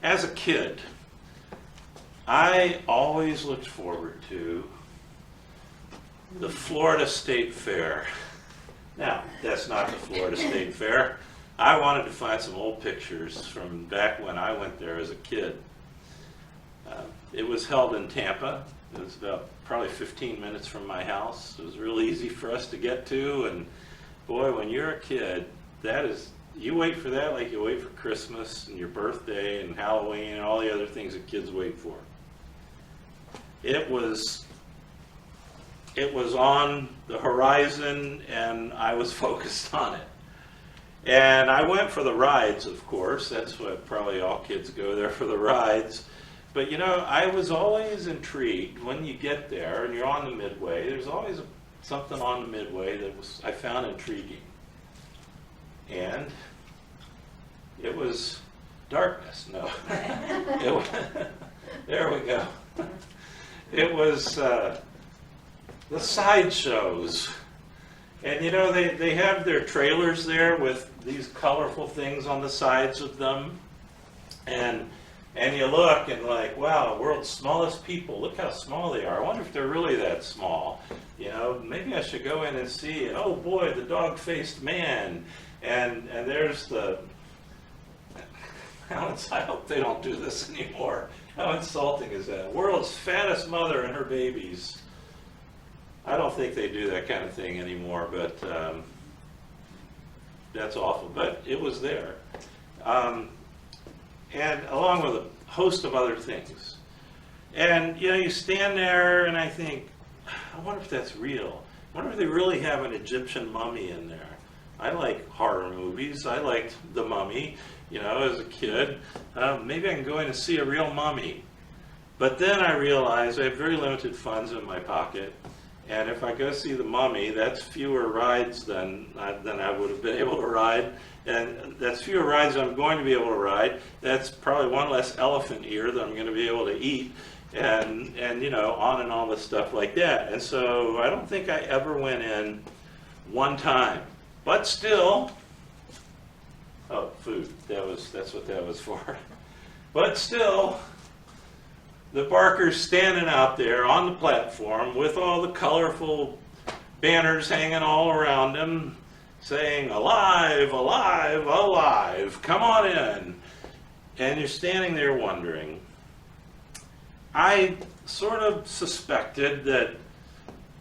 As a kid, I always looked forward to the Florida State Fair. Now, that's not the Florida State Fair. I wanted to find some old pictures from back when I went there as a kid. It was held in Tampa. It was about probably 15 minutes from my house. It was real easy for us to get to, and boy, when you're a kid, that is, you wait for that like you wait for Christmas and your birthday and Halloween and all the other things that kids wait for. It was on the horizon, and I was focused on it. And I went for the rides, of course. That's what probably all kids go there for, the rides. But you know, I was always intrigued when you get there and you're on the midway. There's always something on the midway that I found intriguing. And it was darkness. No. There we go. It was the sideshows. And you know, they have their trailers there with these colorful things on the sides of them. And you look and like, wow, world's smallest people, look how small they are. I wonder if they're really that small. You know, maybe I should go in and see, and oh boy, the dog-faced man. And there's the, I hope they don't do this anymore. How insulting is that? World's fattest mother and her babies. I don't think they do that kind of thing anymore, but that's awful. But it was there. And along with a host of other things. And you know, you stand there and I think, I wonder if that's real. I wonder if they really have an Egyptian mummy in there. I like horror movies. I liked The Mummy, you know, as a kid. Maybe I can go in and see a real mummy. But then I realized I have very limited funds in my pocket. And if I go see The Mummy, that's fewer rides than I would have been able to ride. And that's fewer rides I'm going to be able to ride. That's probably one less elephant ear that I'm going to be able to eat. And you know, on and on with stuff like that. And so I don't think I ever went in one time. But still, oh, food, that's what that was for. But still, the Barker's standing out there on the platform with all the colorful banners hanging all around him, saying, alive, alive, alive, come on in. And you're standing there wondering. I sort of suspected that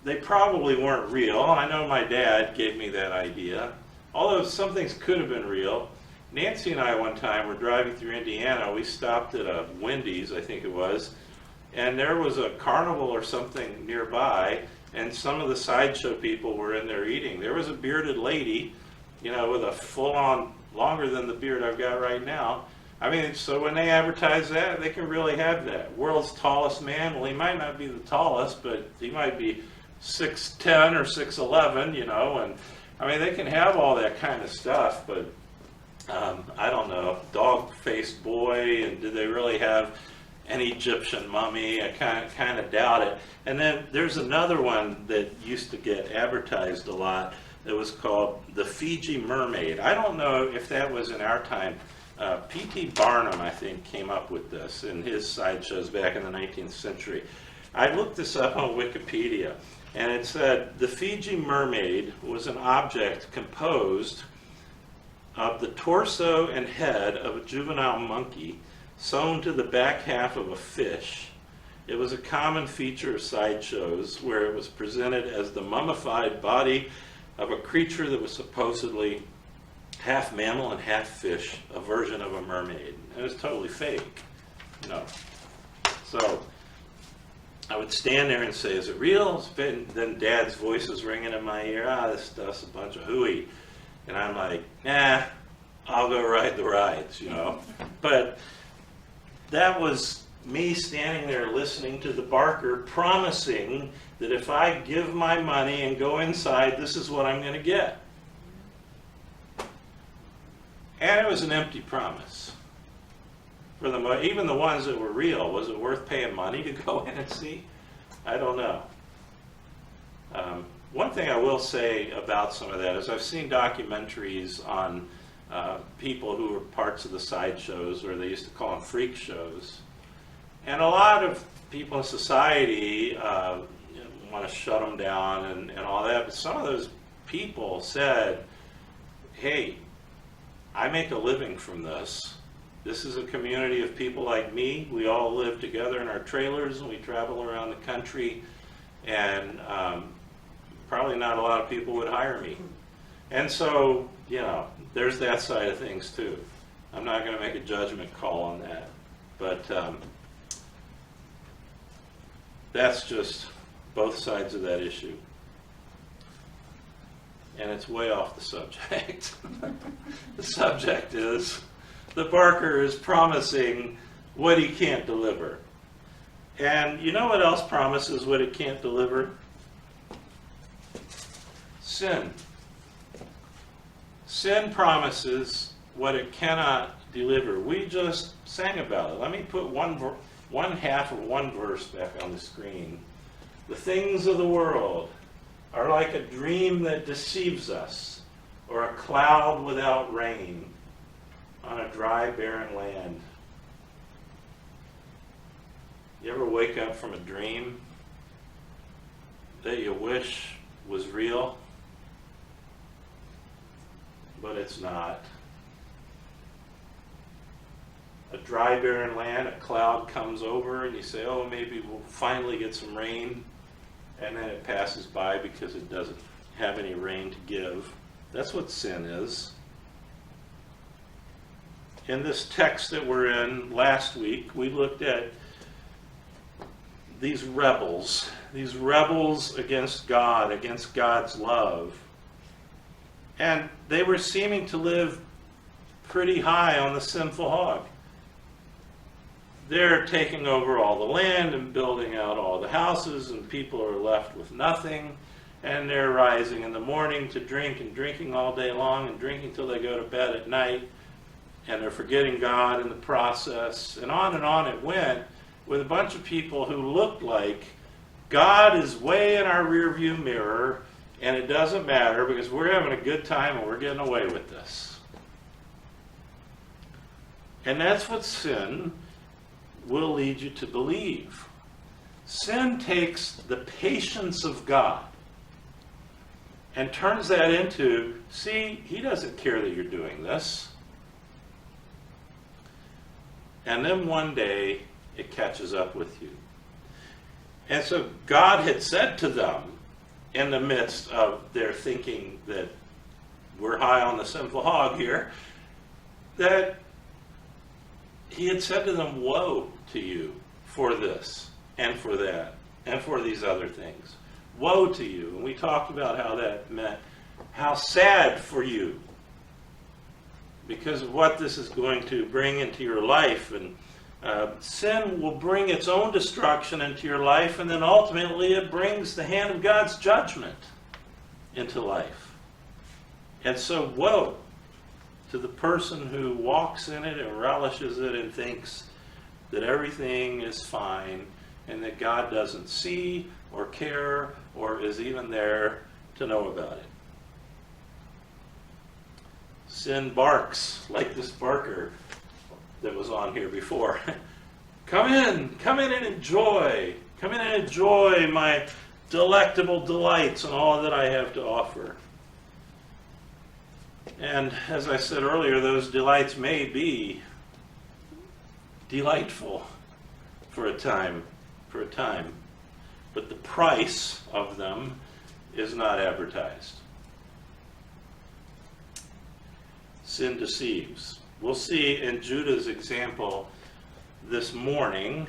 they probably weren't real. I know my dad gave me that idea, although some things could have been real. Nancy and I one time were driving through Indiana. We stopped at a Wendy's, I think it was, and there was a carnival or something nearby, and some of the sideshow people were in there eating. There was a bearded lady, you know, with a full-on, longer than the beard I've got right now. I mean, so when they advertise that, they can really have that. World's tallest man, well, he might not be the tallest, but he might be 6'10 or 6'11, you know, and I mean, they can have all that kind of stuff, but I don't know, dog-faced boy, and did they really have an Egyptian mummy? I kind of doubt it. And then there's another one that used to get advertised a lot that was called the Fiji Mermaid. I don't know if that was in our time. P.T. Barnum, I think, came up with this in his sideshows back in the 19th century. I looked this up on Wikipedia, and it said the Fiji Mermaid was an object composed of the torso and head of a juvenile monkey sewn to the back half of a fish. It was a common feature of sideshows where it was presented as the mummified body of a creature that was supposedly half mammal and half fish, a version of a mermaid. It was totally fake, you know. So I would stand there and say, is it real? Then Dad's voice is ringing in my ear, this stuff's a bunch of hooey. And I'm like, nah, I'll go ride the rides, you know. But that was me standing there listening to the Barker promising that if I give my money and go inside, this is what I'm going to get. And it was an empty promise. For even the ones that were real, was it worth paying money to go in and see? I don't know. One thing I will say about some of that is I've seen documentaries on people who were parts of the sideshows, or they used to call them freak shows. And a lot of people in society want to shut them down and all that, but some of those people said, hey, I make a living from this. This is a community of people like me. We all live together in our trailers and we travel around the country, and probably not a lot of people would hire me. And so, you know, there's that side of things too. I'm not going to make a judgment call on that, but that's just both sides of that issue. And it's way off the subject. The subject is the barker is promising what he can't deliver. And you know what else promises what it can't deliver? Sin. Sin promises what it cannot deliver. We just sang about it. Let me put one half of one verse back on the screen. The things of the world are like a dream that deceives us, or a cloud without rain on a dry, barren land. You ever wake up from a dream that you wish was real, but it's not? A dry, barren land, a cloud comes over, and you say, oh, maybe we'll finally get some rain. And then it passes by because it doesn't have any rain to give. That's what sin is. In this text that we're in last week, we looked at these rebels against God, against God's love. And they were seeming to live pretty high on the sinful hog. They're taking over all the land and building out all the houses, and people are left with nothing. And they're rising in the morning to drink, and drinking all day long, and drinking till they go to bed at night. And they're forgetting God in the process. And on it went, with a bunch of people who looked like God is way in our rearview mirror, and it doesn't matter because we're having a good time and we're getting away with this. And that's what sin will lead you to believe. Sin takes the patience of God and turns that into, see, he doesn't care that you're doing this. And then one day it catches up with you. And so God had said to them, in the midst of their thinking that we're high on the sinful hog here, that he had said to them, woe to you for this and for that and for these other things. Woe to you. And we talked about how that meant, how sad for you, because of what this is going to bring into your life. And sin will bring its own destruction into your life, and then ultimately it brings the hand of God's judgment into life. And so woe to the person who walks in it and relishes it and thinks that everything is fine and that God doesn't see or care or is even there to know about it. Sin barks like this barker that was on here before. Come in and enjoy. Come in and enjoy my delectable delights and all that I have to offer. And as I said earlier, those delights may be delightful for a time, but the price of them is not advertised. Sin deceives. We'll see in Judah's example this morning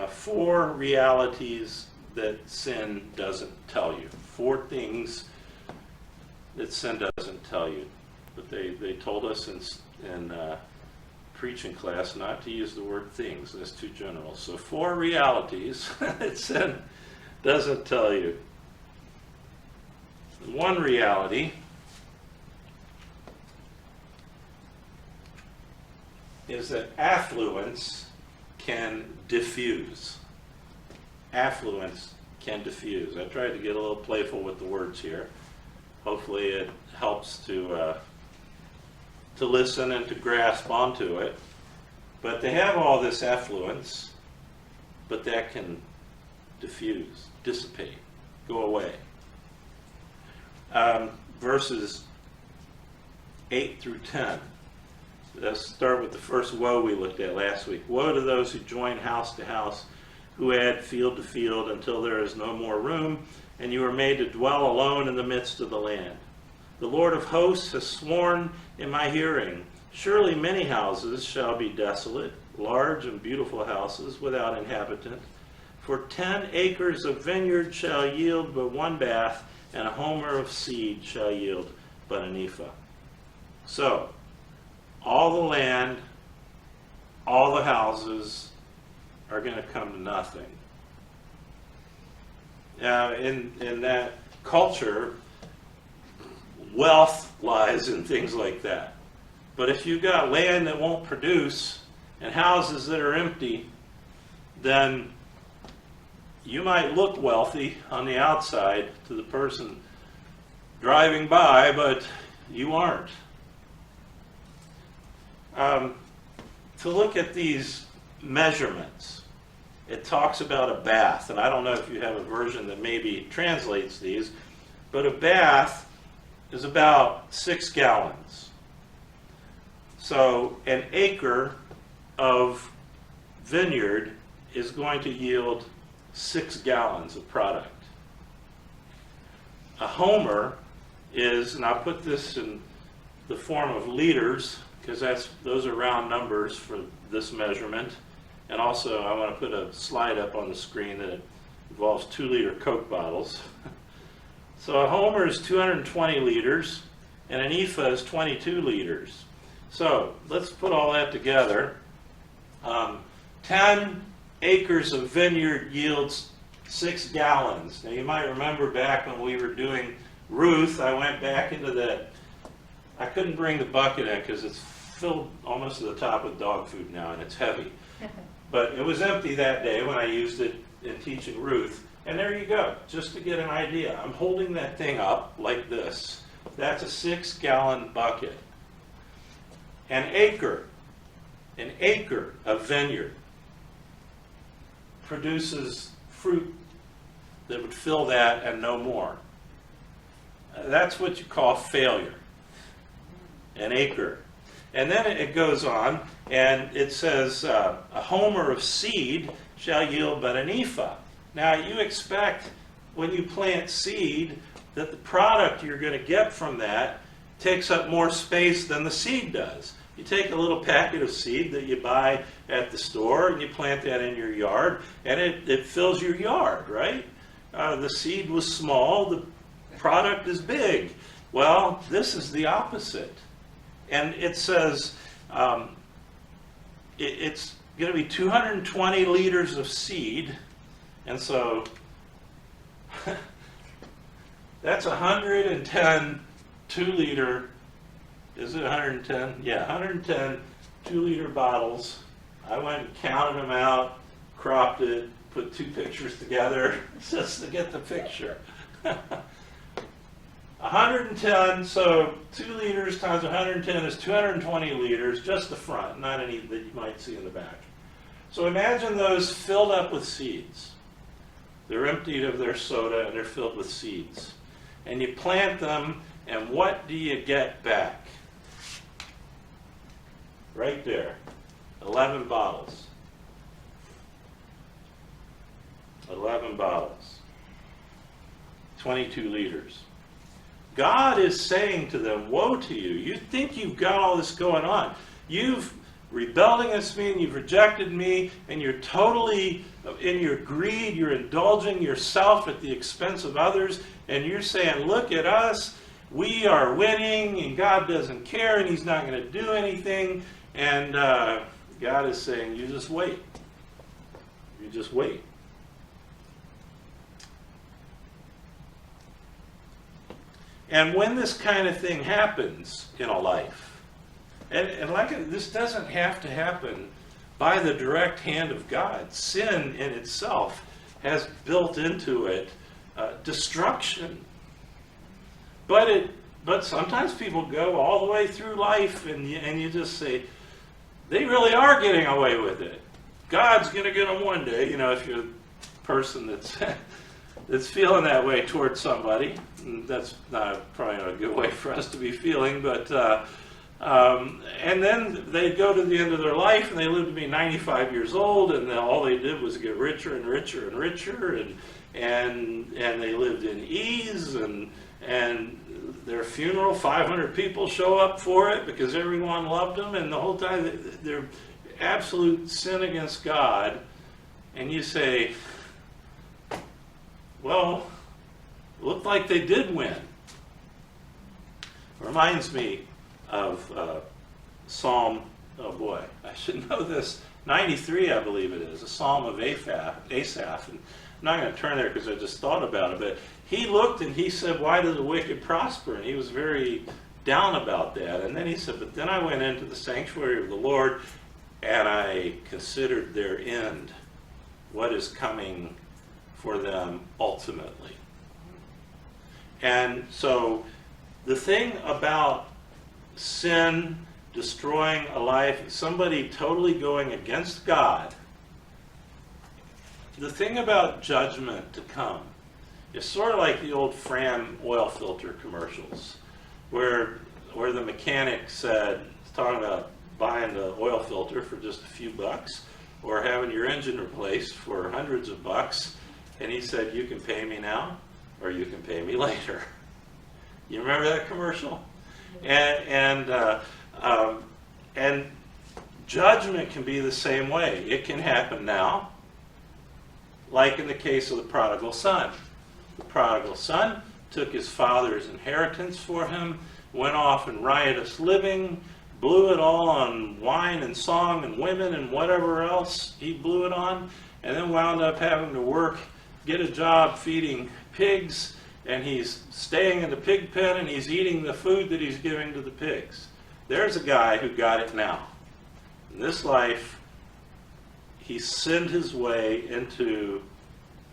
4 realities that sin doesn't tell you. 4 things that sin doesn't tell you. But they told us in preaching class not to use the word things. That's too general. So 4 realities that sin doesn't tell you. One reality is that affluence can diffuse. Affluence can diffuse. I tried to get a little playful with the words here. Hopefully it helps to to listen and to grasp onto it. But they have all this affluence, but that can diffuse, dissipate, go away. Verses 8 through 10. Let's start with the first woe we looked at last week. Woe to those who join house to house, who add field to field until there is no more room, and you are made to dwell alone in the midst of the land. The Lord of hosts has sworn in my hearing, surely many houses shall be desolate, large and beautiful houses without inhabitant. For 10 acres of vineyard shall yield but one bath, and a homer of seed shall yield but an ephah. So, all the land, all the houses are going to come to nothing. In that culture, wealth lies in things like that. But if you've got land that won't produce and houses that are empty, then you might look wealthy on the outside to the person driving by, but you aren't. To look at these measurements, it talks about a bath, and I don't know if you have a version that maybe translates these, but a bath is about 6 gallons. So an acre of vineyard is going to yield 6 gallons of product. A homer is, and I'll put this in the form of liters, because those are round numbers for this measurement. And also I want to put a slide up on the screen that involves 2-liter Coke bottles. So a homer is 220 liters, and an ephah is 22 liters. So let's put all that together. 10 acres of vineyard yields 6 gallons. Now you might remember back when we were doing Ruth, I went back into that. I couldn't bring the bucket in because it's filled almost to the top with dog food now, and it's heavy. But it was empty that day when I used it in teaching Ruth. And there you go, just to get an idea. I'm holding that thing up like this. That's a 6-gallon bucket. An acre of vineyard produces fruit that would fill that and no more. That's what you call failure. An acre. And then it goes on, and it says, a homer of seed shall yield but an ephah. Now, you expect when you plant seed that the product you're going to get from that takes up more space than the seed does. You take a little packet of seed that you buy at the store, and you plant that in your yard, and it fills your yard, right? The seed was small, the product is big. Well, this is the opposite. And it says it's going to be 220 liters of seed, and so that's 110 2-liter, is it 110? Yeah, 110 2-liter bottles. I went and counted them out, cropped it, put 2 pictures together just to get the picture. 110, so 2 liters times 110 is 220 liters, just the front, not any that you might see in the back. So imagine those filled up with seeds. They're emptied of their soda and they're filled with seeds. And you plant them, and what do you get back? Right there, 11 bottles. 11 bottles. 22 liters. God is saying to them, woe to you. You think you've got all this going on. You've rebelled against me and you've rejected me, and you're totally in your greed. You're indulging yourself at the expense of others, and you're saying, look at us. We are winning, and God doesn't care, and he's not going to do anything. And God is saying, you just wait. You just wait. And when this kind of thing happens in a life, and this doesn't have to happen by the direct hand of God. Sin in itself has built into it destruction. But But sometimes people go all the way through life and you just say, they really are getting away with it. God's going to get them one day, if you're a person that's that's feeling that way towards somebody. And that's probably not a good way for us to be feeling, but and then they go to the end of their life and they live to be 95 years old, and then all they did was get richer and richer and richer, and they lived in ease, and their funeral, 500 people show up for it because everyone loved them, and the whole time they're absolute sin against God. And you say, well, it looked like they did win. Reminds me of Psalm, oh boy, I should know this, 93, I believe it is, a Psalm of Asaph. And I'm not going to turn there because I just thought about it, but he looked and he said, why do the wicked prosper? And he was very down about that. And then he said, but then I went into the sanctuary of the Lord and I considered their end, what is coming for them ultimately. And so the thing about sin destroying a life, somebody totally going against God, the thing about judgment to come, it's sort of like the old Fram oil filter commercials, where the mechanic said, talking about buying the oil filter for just a few bucks, or having your engine replaced for hundreds of bucks, and he said, you can pay me now, or you can pay me later. You remember that commercial? And judgment can be the same way. It can happen now, like in the case of the prodigal son. The prodigal son took his father's inheritance for him, went off in riotous living, blew it all on wine and song and women and whatever else he blew it on, and then wound up having to work, get a job feeding pigs, and he's staying in the pig pen and he's eating the food that he's giving to the pigs. There's a guy who got it now. In this life, he sinned his way into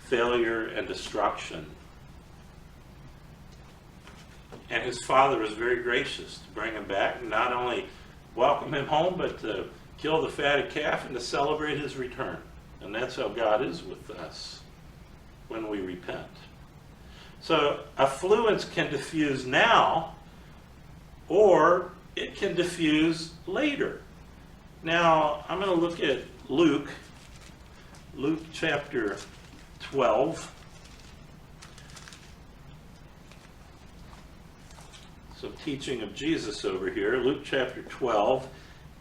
failure and destruction. And his father was very gracious to bring him back and not only welcome him home, but to kill the fatted calf and to celebrate his return. And that's how God is with us when we repent. So affluence can diffuse now, or it can diffuse later. Now, I'm going to look at Luke chapter 12. Some teaching of Jesus over here. Luke chapter 12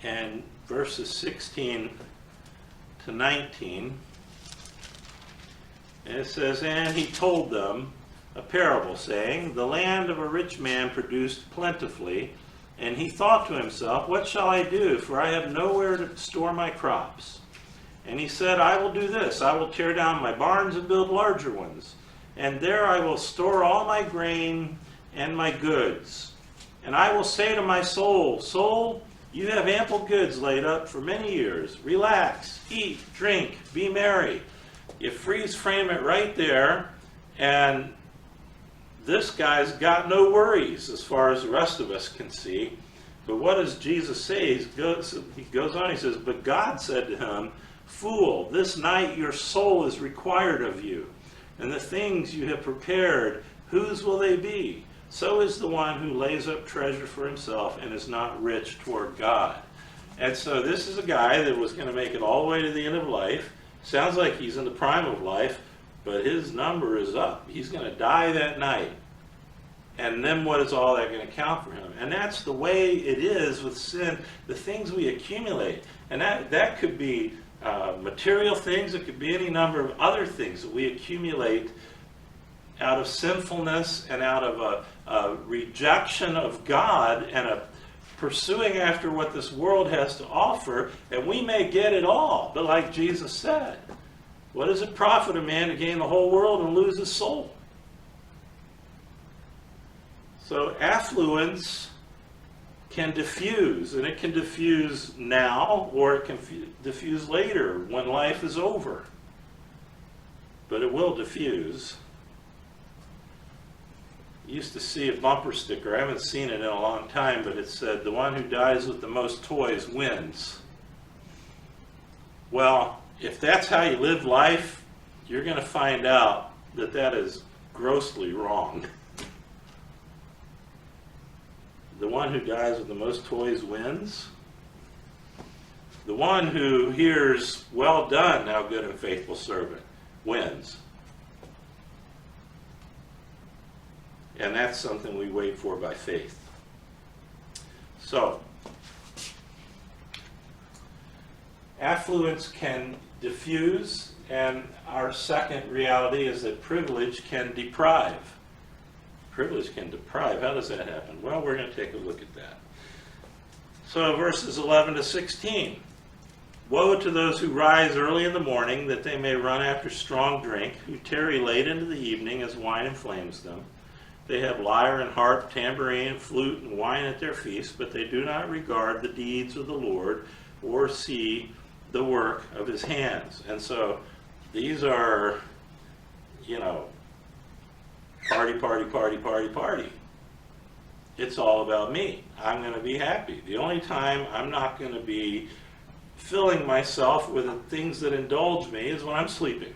and verses 16 to 19. And it says, and he told them a parable, saying, the land of a rich man produced plentifully, and he thought to himself, what shall I do, for I have nowhere to store my crops? And he said, I will do this, I will tear down my barns and build larger ones, and there I will store all my grain and my goods. And I will say to my soul, soul, you have ample goods laid up for many years. Relax, eat, drink, be merry. You freeze frame it right there, and this guy's got no worries as far as the rest of us can see. But what does Jesus say? He goes on, he says, but God said to him, fool, this night your soul is required of you, and the things you have prepared, whose will they be? So is the one who lays up treasure for himself and is not rich toward God. And so this is a guy that was going to make it all the way to the end of life. Sounds like he's in the prime of life, but his number is up. He's going to die that night. And then what is all that going to count for him? And that's the way it is with sin, the things we accumulate. And that could be material things. It could be any number of other things that we accumulate out of sinfulness and out of a rejection of God and a pursuing after what this world has to offer. And we may get it all, but like Jesus said, what does it profit a man to gain the whole world and lose his soul? So affluence can diffuse, and it can diffuse now, or it can diffuse later when life is over. But it will diffuse. used to see a bumper sticker. I haven't seen it in a long time, but it said, "The one who dies with the most toys wins." Well, if that's how you live life, you're going to find out that that is grossly wrong. The one who dies with the most toys wins. The one who hears, "Well done, thou good and faithful servant," wins. And that's something we wait for by faith. So, affluence can diffuse, and our second reality is that privilege can deprive. Privilege can deprive. How does that happen? Well, we're going to take a look at that. So, verses 11 to 16. "Woe to those who rise early in the morning, that they may run after strong drink, who tarry late into the evening as wine inflames them. They have lyre and harp, tambourine, flute, and wine at their feast, but they do not regard the deeds of the Lord or see the work of his hands." And so these are, party, party, party, party, party. It's all about me. I'm going to be happy. The only time I'm not going to be filling myself with the things that indulge me is when I'm sleeping.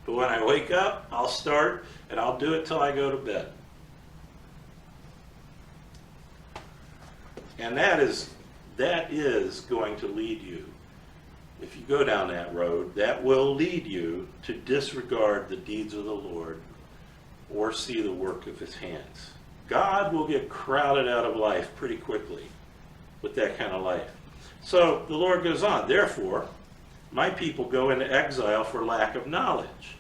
But when I wake up, I'll start, and I'll do it till I go to bed. And that is going to lead you, if you go down that road, that will lead you to disregard the deeds of the Lord or see the work of his hands. God will get crowded out of life pretty quickly with that kind of life. So the Lord goes on, "Therefore, my people go into exile for lack of knowledge.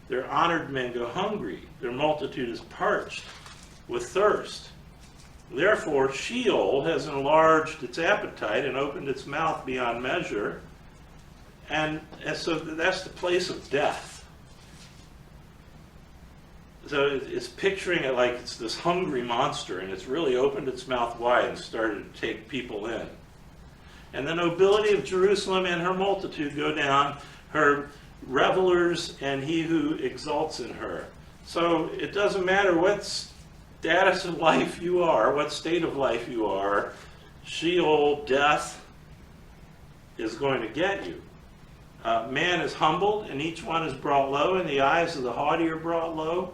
Their honored men go hungry. Their multitude is parched with thirst. Therefore, Sheol has enlarged its appetite and opened its mouth beyond measure." And so that's the place of death. So it's picturing it like it's this hungry monster, and it's really opened its mouth wide and started to take people in. "And the nobility of Jerusalem and her multitude go down, her revelers and he who exalts in her." So it doesn't matter what status of life you are, what state of life you are, Sheol, death, is going to get you. Man is humbled, and each one is brought low, and the eyes of the haughty are brought low.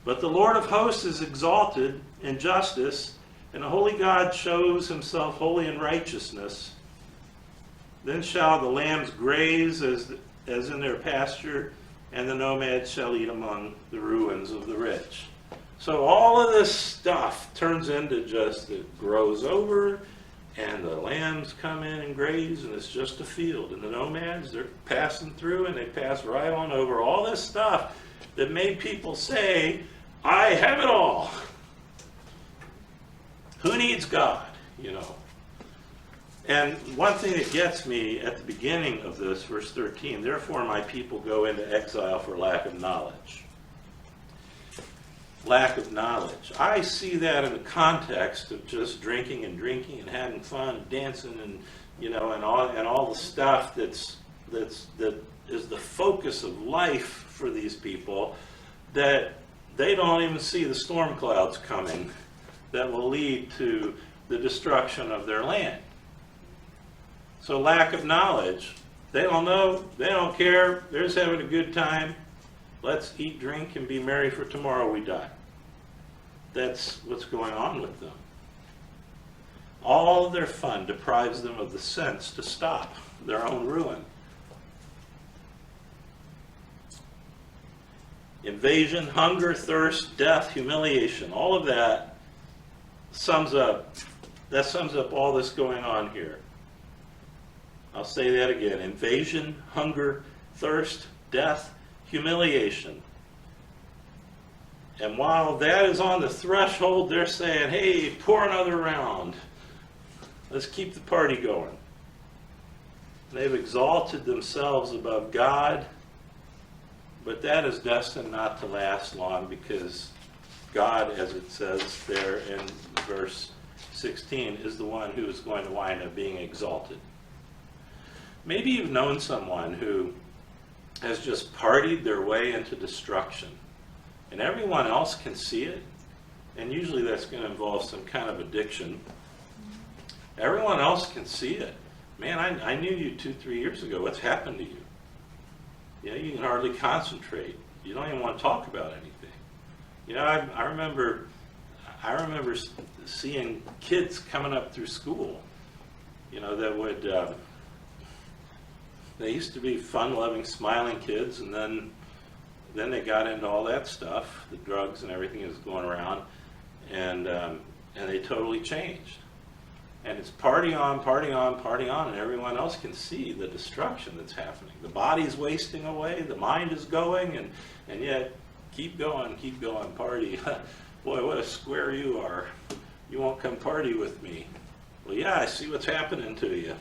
But the Lord of hosts is exalted in justice, and the holy God shows himself holy in righteousness. Then shall the lambs graze as in their pasture, and the nomads shall eat among the ruins of the rich. So all of this stuff turns into just, it grows over, and the lambs come in and graze, and it's just a field. And the nomads, they're passing through, and they pass right on over. All this stuff that made people say, "I have it all." Who needs God, And one thing that gets me at the beginning of this, verse 13, "Therefore my people go into exile for lack of knowledge." Lack of knowledge. I see that in the context of just drinking and having fun, and dancing, and and all the stuff that is the focus of life for these people, that they don't even see the storm clouds coming that will lead to the destruction of their land. So lack of knowledge. They don't know. They don't care. They're just having a good time. Let's eat, drink, and be merry, for tomorrow we die. That's what's going on with them. All of their fun deprives them of the sense to stop their own ruin. Invasion, hunger, thirst, death, humiliation, all of that sums up all this going on here. I'll say that again. Invasion, hunger, thirst, death, humiliation. And while that is on the threshold, they're saying, "Hey, pour another round. Let's keep the party going." They've exalted themselves above God, but that is destined not to last long, because God, as it says there in verse 16, is the one who is going to wind up being exalted. Maybe you've known someone who has just partied their way into destruction, and everyone else can see it. and usually that's going to involve some kind of addiction. Everyone else can see it. Man, I knew you 2-3 years ago. What's happened to you? You can hardly concentrate. You don't even want to talk about anything. I remember seeing kids coming up through school, that would, they used to be fun-loving, smiling kids, and then they got into all that stuff, the drugs and everything that was going around, and they totally changed. And it's party on, party on, party on, and everyone else can see the destruction that's happening. The body's wasting away, the mind is going, and yet keep going, party. Boy, what a square you are. You won't come party with me. Well, yeah, I see what's happening to you.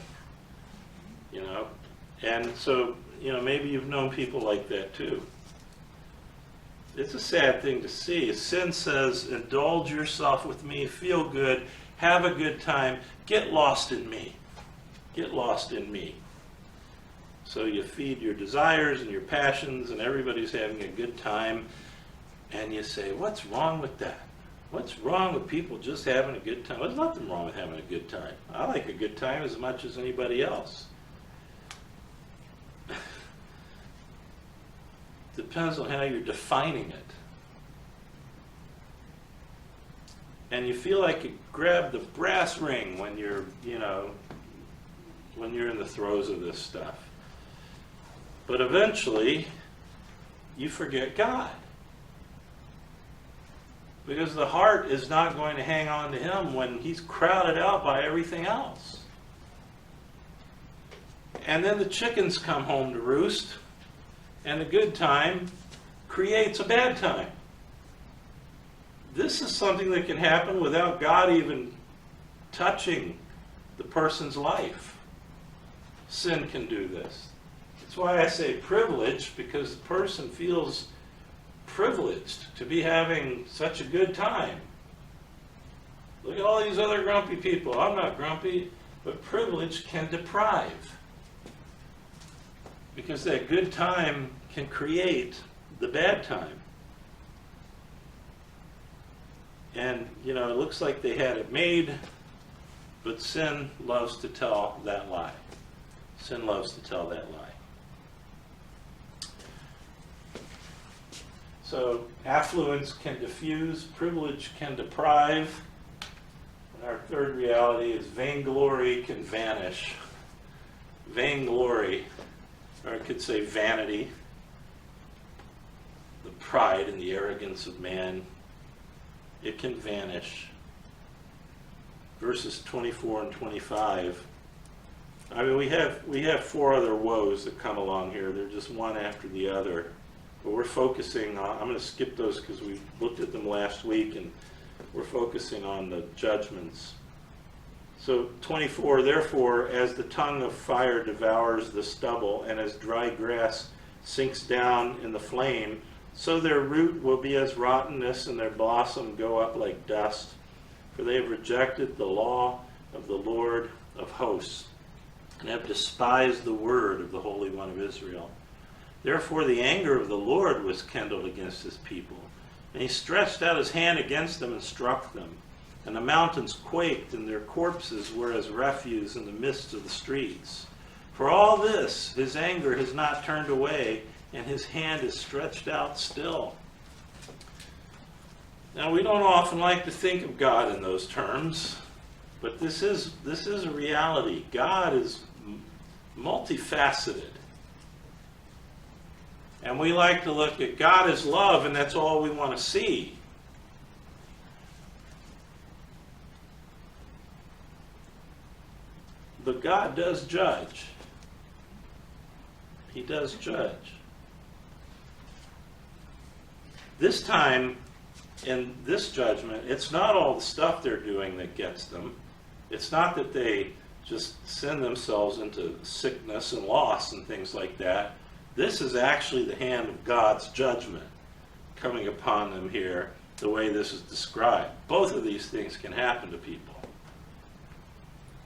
And so, maybe you've known people like that too. It's a sad thing to see. Sin says, indulge yourself with me, feel good, have a good time, get lost in me. Get lost in me. So you feed your desires and your passions, and everybody's having a good time, and you say, what's wrong with that? What's wrong with people just having a good time? There's nothing wrong with having a good time. I like a good time as much as anybody else. Depends on how you're defining it. And you feel like you grab the brass ring when you're, when you're in the throes of this stuff. But eventually, you forget God. Because the heart is not going to hang on to Him when He's crowded out by everything else. And then the chickens come home to roost, and a good time creates a bad time. This is something that can happen without God even touching the person's life. Sin can do this. That's why I say privilege, because the person feels privileged to be having such a good time. Look at all these other grumpy people. I'm not grumpy, but privilege can deprive. Because that good time can create the bad time. And, it looks like they had it made, but sin loves to tell that lie. Sin loves to tell that lie. So, affluence can diffuse, privilege can deprive, and our third reality is vainglory can vanish. Vainglory, or I could say vanity, the pride and the arrogance of man, it can vanish. Verses 24 and 25. I mean, we have 4 other woes that come along here. They're just one after the other. But we're focusing on, I'm going to skip those because we looked at them last week, and we're focusing on the judgments. So 24, therefore, as the tongue of fire devours the stubble, and as dry grass sinks down in the flame, so their root will be as rottenness, and their blossom go up like dust. For they have rejected the law of the Lord of hosts, and have despised the word of the Holy One of Israel. Therefore the anger of the Lord was kindled against his people, and he stretched out his hand against them and struck them. And the mountains quaked, and their corpses were as refuse in the midst of the streets. For all this, his anger has not turned away, and his hand is stretched out still. Now, we don't often like to think of God in those terms, but this is a reality. God is multifaceted. And we like to look at God as love, and that's all we want to see. But God does judge. He does judge. This time, in this judgment, it's not all the stuff they're doing that gets them. It's not that they just send themselves into sickness and loss and things like that. This is actually the hand of God's judgment coming upon them here, the way this is described. Both of these things can happen to people.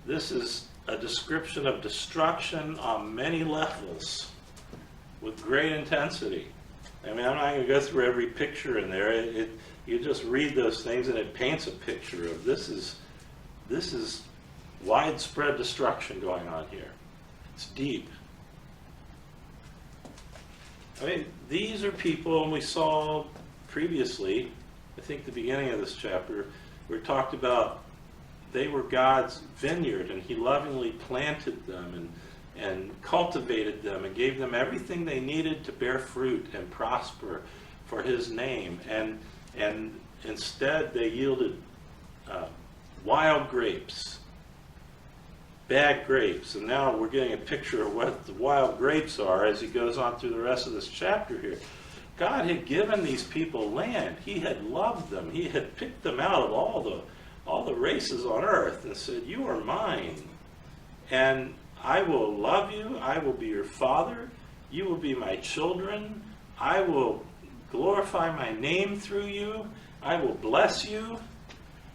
This is a description of destruction on many levels with great intensity. I mean, I'm not going to go through every picture in there. You just read those things and it paints a picture of this is widespread destruction going on here. It's deep. I mean, these are people, and we saw previously, I think the beginning of this chapter, where it talked about they were God's vineyard, and he lovingly planted them and cultivated them and gave them everything they needed to bear fruit and prosper for his name. And instead they yielded wild grapes, bad grapes. And now we're getting a picture of what the wild grapes are as he goes on through the rest of this chapter here. God had given these people land. He had loved them. He had picked them out of all the races on earth and said, you are mine. And I will love you. I will be your father. You will be my children. I will glorify my name through you. I will bless you.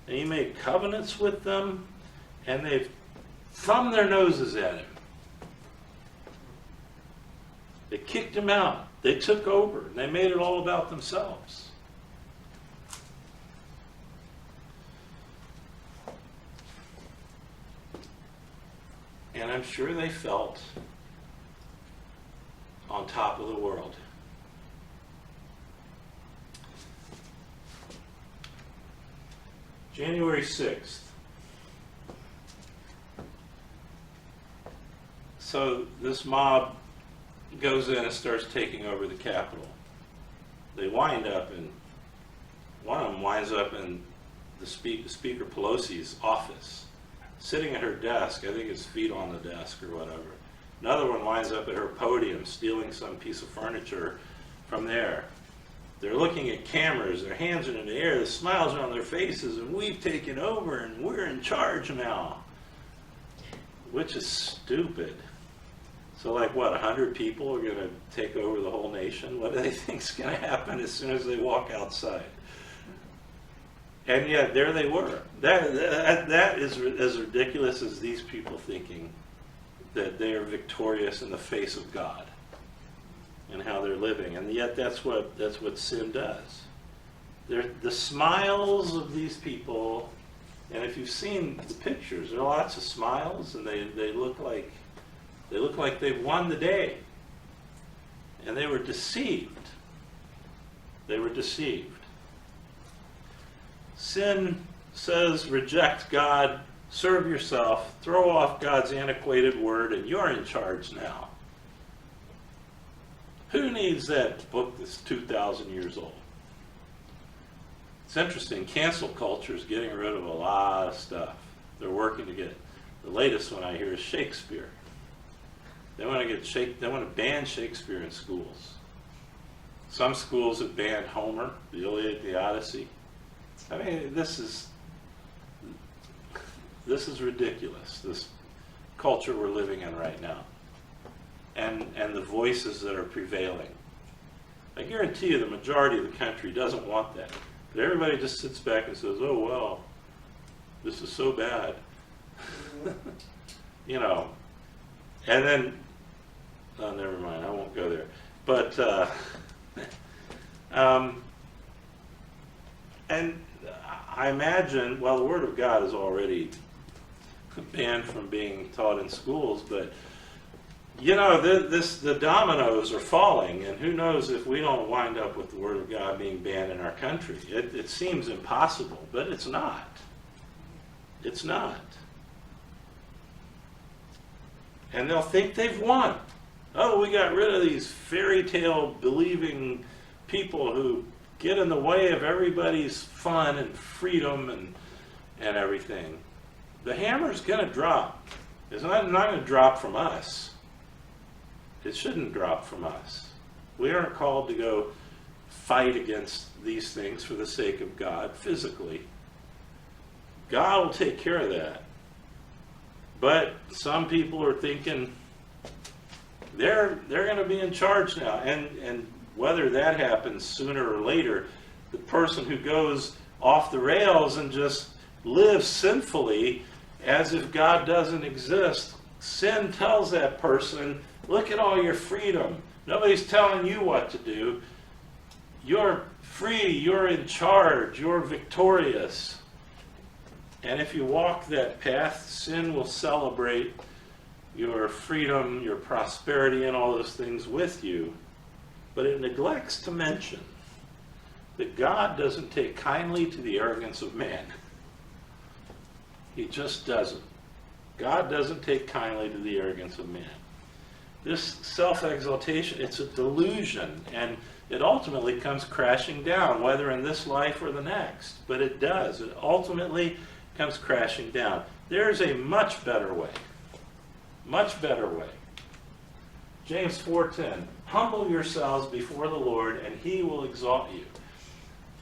And he made covenants with them. And they've thumbed their noses at him. They kicked him out. They took over. And they made it all about themselves. And I'm sure they felt on top of the world. January 6th. So this mob goes in and starts taking over the Capitol. They wind up in, one of them winds up in the Speaker Pelosi's office, sitting at her desk. I think his feet on the desk or whatever. Another one winds up at her podium, stealing some piece of furniture from there. They're looking at cameras, their hands are in the air, the smiles are on their faces, and we've taken over and we're in charge now. Which is stupid. So like what, 100 people are going to take over the whole nation? What do they think is going to happen as soon as they walk outside? And yet there they were. That is as ridiculous as these people thinking that they are victorious in the face of God and how they're living. And yet that's what sin does. The smiles of these people, and if you've seen the pictures, there are lots of smiles, and they look like they've won the day. And they were deceived. They were deceived. Sin says reject God, serve yourself, throw off God's antiquated word, and you're in charge now. Who needs that book that's 2,000 years old? It's interesting. Cancel culture is getting rid of a lot of stuff. They're working to get, the latest one I hear is Shakespeare. They want to ban Shakespeare in schools. Some schools have banned Homer, the Iliad, the Odyssey. I mean, this is ridiculous, this culture we're living in right now. And the voices that are prevailing. I guarantee you the majority of the country doesn't want that. But everybody just sits back and says, oh, well, this is so bad. You know, and then, oh, never mind, I won't go there. But, and I imagine, well, the Word of God is already banned from being taught in schools, but you know, the dominoes are falling, and who knows if we don't wind up with the Word of God being banned in our country. It seems impossible, but it's not. It's not. And they'll think they've won. Oh, we got rid of these fairy tale believing people who get in the way of everybody's fun and freedom and everything. The hammer's going to drop. It's not going to drop from us. It shouldn't drop from us. We aren't called to go fight against these things for the sake of God physically. God will take care of that. But some people are thinking they're going to be in charge now. And whether that happens sooner or later, the person who goes off the rails and just lives sinfully as if God doesn't exist, sin tells that person, look at all your freedom. Nobody's telling you what to do. you're free, you're in charge, you're victorious. And if you walk that path, sin will celebrate your freedom, your prosperity, and all those things with you. But it neglects to mention that God doesn't take kindly to the arrogance of man. He just doesn't. God doesn't take kindly to the arrogance of man. This self-exaltation, it's a delusion, and it ultimately comes crashing down, whether in this life or the next. But it does. It ultimately comes crashing down. There's a much better way. Much better way. James 4:10, humble yourselves before the Lord, and he will exalt you.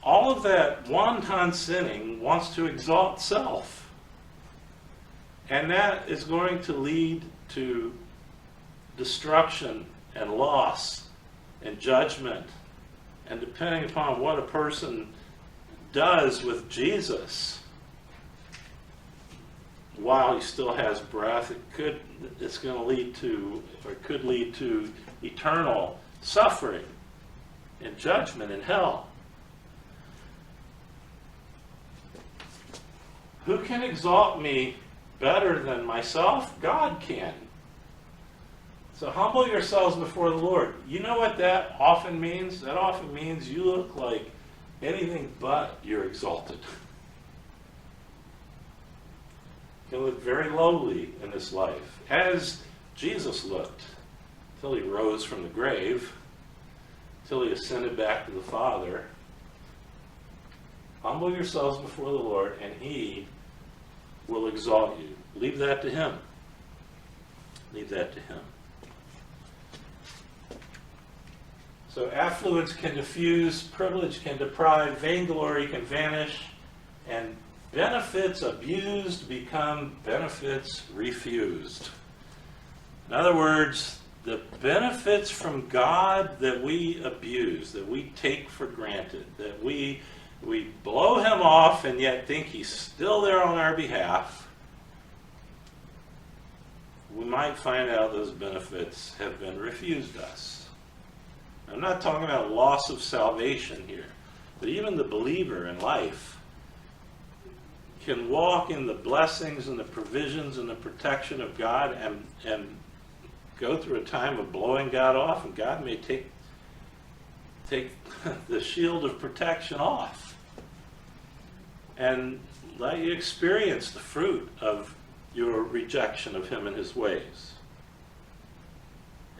All of that wanton sinning wants to exalt self. And that is going to lead to destruction and loss and judgment. And depending upon what a person does with Jesus while he still has breath, it's going to lead to, or it could lead to, eternal suffering and judgment in hell. Who can exalt me better than myself? God can. So humble yourselves before the Lord. You know what that often means? That often means you look like anything but you're exalted. You can look very lowly in this life, as Jesus looked, till he rose from the grave, till he ascended back to the Father. Humble yourselves before the Lord, and he will exalt you. Leave that to him. Leave that to him. So affluence can diffuse, privilege can deprive, vainglory can vanish, and benefits abused become benefits refused. In other words, the benefits from God that we abuse, that we take for granted, that we blow him off and yet think he's still there on our behalf, we might find out those benefits have been refused us. I'm not talking about loss of salvation here, but even the believer in life can walk in the blessings and the provisions and the protection of God and go through a time of blowing God off, and God may take the shield of protection off and let you experience the fruit of your rejection of him and his ways.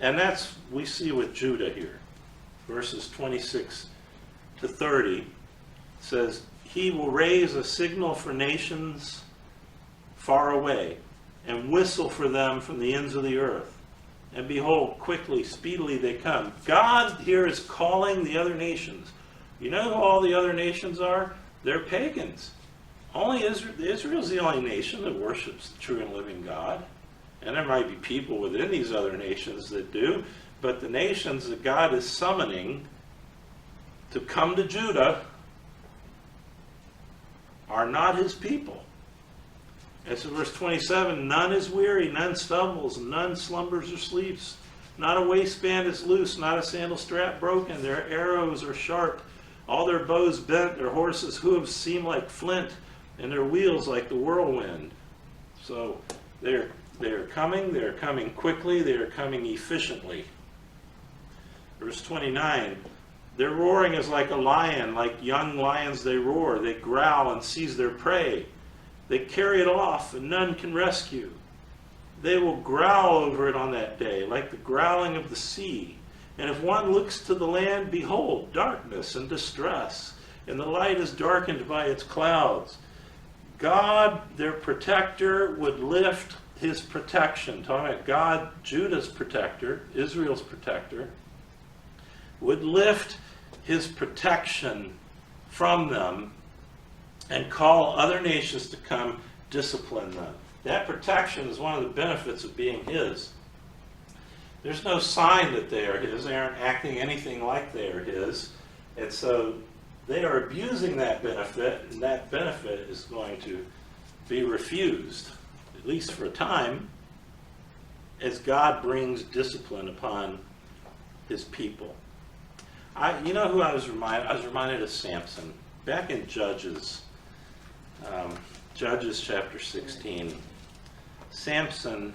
And that's we see with Judah here. Verses 26 to 30 says, he will raise a signal for nations far away and whistle for them from the ends of the earth. And behold, quickly, speedily they come. God here is calling the other nations. You know who all the other nations are? They're pagans. Only Israel's the only nation that worships the true and living God. And there might be people within these other nations that do, but the nations that God is summoning to come to Judah are not his people. And so verse 27, none is weary, none stumbles, none slumbers or sleeps. Not a waistband is loose, not a sandal strap broken. Their arrows are sharp, all their bows bent, their horses' hooves seem like flint, and their wheels like the whirlwind. So they're coming quickly, they're coming efficiently. Verse 29, their roaring is like a lion, like young lions they roar. They growl and seize their prey. They carry it off, and none can rescue. They will growl over it on that day, like the growling of the sea. And if one looks to the land, behold, darkness and distress, and the light is darkened by its clouds. God, their protector, would lift his protection. Talking about God, Judah's protector, Israel's protector, would lift his protection from them and call other nations to come discipline them. That protection is one of the benefits of being his. There's no sign that they are his. They aren't acting anything like they are his. And so they are abusing that benefit, and that benefit is going to be refused, at least for a time, as God brings discipline upon his people. You know who I was reminded? I was reminded of Samson. Back in Judges, Judges chapter 16, Samson,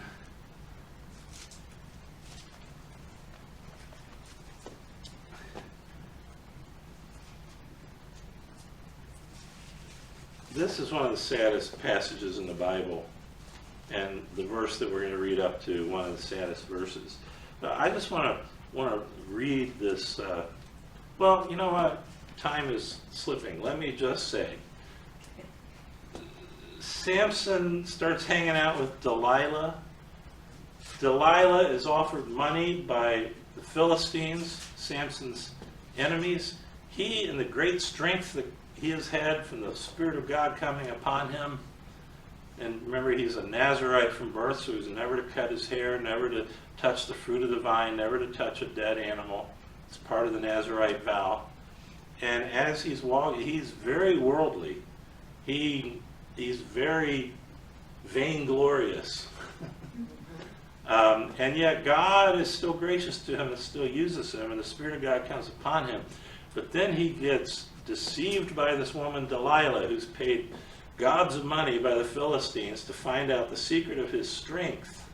this is one of the saddest passages in the Bible, and the verse that we're going to read up to, one of the saddest verses. But I just want to read this. Well, you know what? Time is slipping. Let me just say, Samson starts hanging out with Delilah. Delilah is offered money by the Philistines, Samson's enemies. He, in the great strength that he has had from the Spirit of God coming upon him, and remember, he's a Nazirite from birth, so he's never to cut his hair, never to touch the fruit of the vine, never to touch a dead animal. It's part of the Nazirite vow. And as he's walking, he's very worldly. He's very vainglorious. And yet God is still gracious to him and still uses him, and the Spirit of God comes upon him. But then he gets deceived by this woman Delilah, who's paid gobs of money by the Philistines to find out the secret of his strength.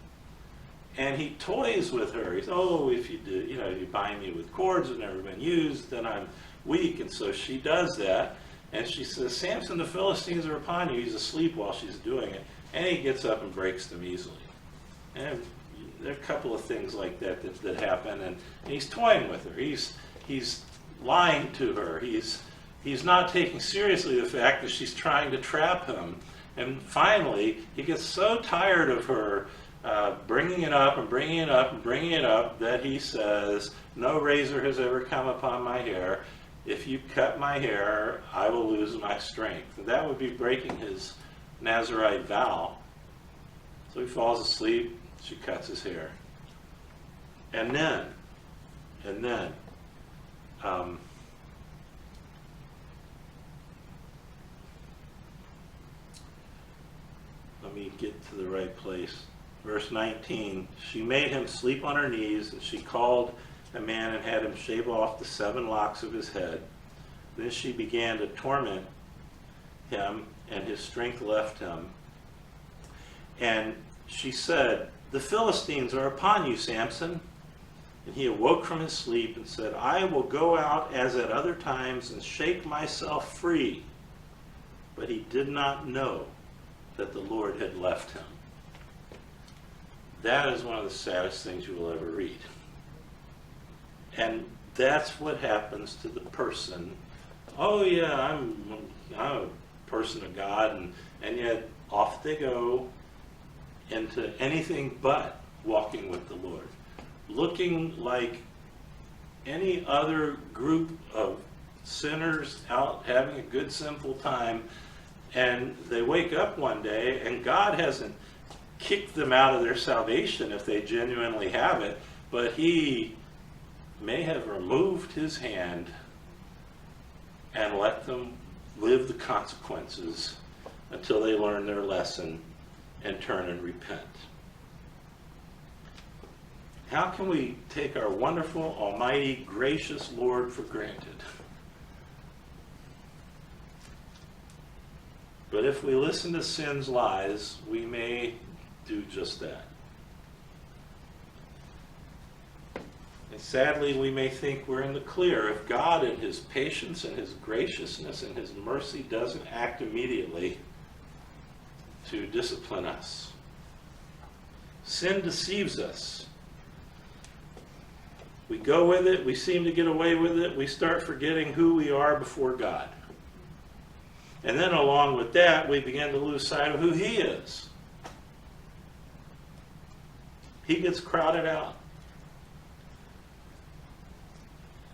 And he toys with her. He's, oh, if you do, you bind me with cords that have never been used, then I'm weak. And so she does that. And she says, Samson, the Philistines are upon you. He's asleep while she's doing it. And he gets up and breaks them easily. And there are a couple of things like that happen. And he's toying with her. He's lying to her. He's not taking seriously the fact that she's trying to trap him. And finally, he gets so tired of her bringing it up and bringing it up and bringing it up that he says, no razor has ever come upon my hair. If you cut my hair, I will lose my strength. And that would be breaking his Nazirite vow. So he falls asleep. She cuts his hair. And then, let me get to the right place. Verse 19, she made him sleep on her knees, and she called a man and had him shave off the 7 locks of his head. Then she began to torment him, and his strength left him. And she said, the Philistines are upon you, Samson. And he awoke from his sleep and said, I will go out as at other times and shake myself free. But he did not know that the Lord had left him. That is one of the saddest things you will ever read. And that's what happens to the person. Oh yeah, I'm a person of God, and yet off they go into anything but walking with the Lord. Looking like any other group of sinners out having a good, simple time, and they wake up one day and God hasn't kicked them out of their salvation if they genuinely have it, but he may have removed his hand and let them live the consequences until they learn their lesson and turn and repent. How can we take our wonderful, almighty, gracious Lord for granted? But if we listen to sin's lies, we may do just that. And sadly, we may think we're in the clear if God in his patience and his graciousness and his mercy doesn't act immediately to discipline us. Sin deceives us. We go with it, we seem to get away with it, we start forgetting who we are before God. And then along with that, we begin to lose sight of who he is. He gets crowded out.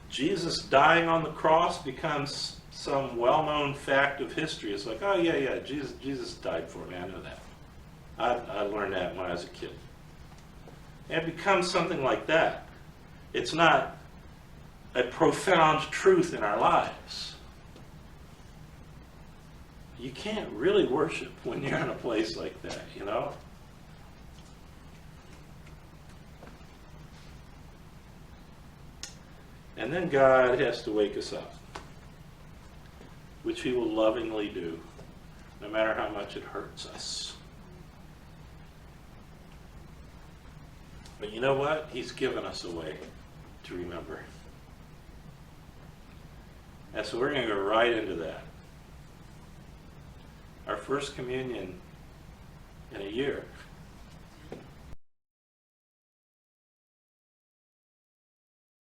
Jesus dying on the cross becomes some well-known fact of history. It's like, oh yeah, Jesus died for me, I know that. I learned that when I was a kid. And it becomes something like that. It's not a profound truth in our lives. You can't really worship when you're in a place like that, you know? And And then God has to wake us up, which he will lovingly do, no matter how much it hurts us. But you know what? He's given us a way to remember. And so we're going to go right into that. Our first communion in a year.